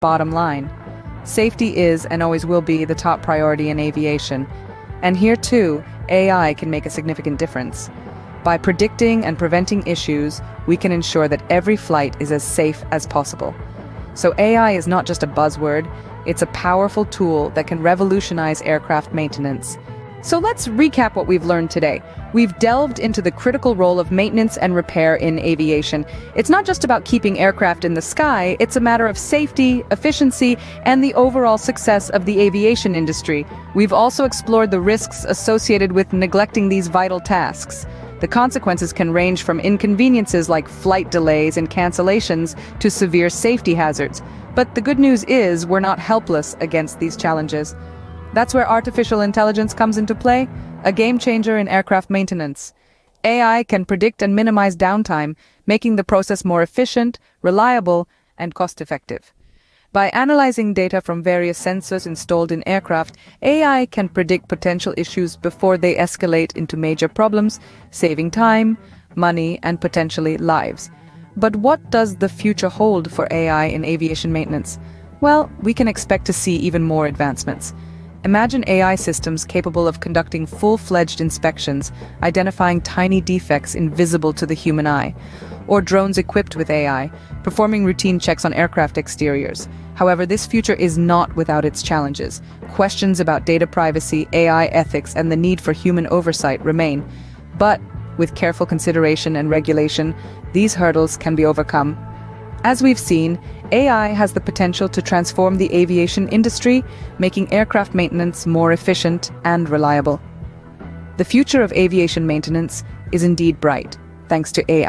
Bottom line, safety is and always will be the top priority in aviation. And here too, AI can make a significant difference. By predicting and preventing issues, we can ensure that every flight is as safe as possible. So AI is not just a buzzword, it's a powerful tool that can revolutionize aircraft maintenance. So let's recap what we've learned today. We've delved into the critical role of maintenance and repair in aviation. It's not just about keeping aircraft in the sky, it's a matter of safety, efficiency, and the overall success of the aviation industry. We've also explored the risks associated with neglecting these vital tasks. The consequences can range from inconveniences like flight delays and cancellations to severe safety hazards. But the good news is we're not helpless against these challenges. That's where artificial intelligence comes into play, a game changer in aircraft maintenance. AI can predict and minimize downtime, making the process more efficient, reliable, and cost-effective. By analyzing data from various sensors installed in aircraft, AI can predict potential issues before they escalate into major problems, saving time, money, and potentially lives. But what does the future hold for AI in aviation maintenance? Well, we can expect to see even more advancements. Imagine AI systems capable of conducting full-fledged inspections, identifying tiny defects invisible to the human eye, or drones equipped with AI, performing routine checks on aircraft exteriors. However, this future is not without its challenges. Questions about data privacy, AI ethics, and the need for human oversight remain. But with careful consideration and regulation, these hurdles can be overcome. As we've seen, AI has the potential to transform the aviation industry, making aircraft maintenance more efficient and reliable. The future of aviation maintenance is indeed bright, thanks to AI.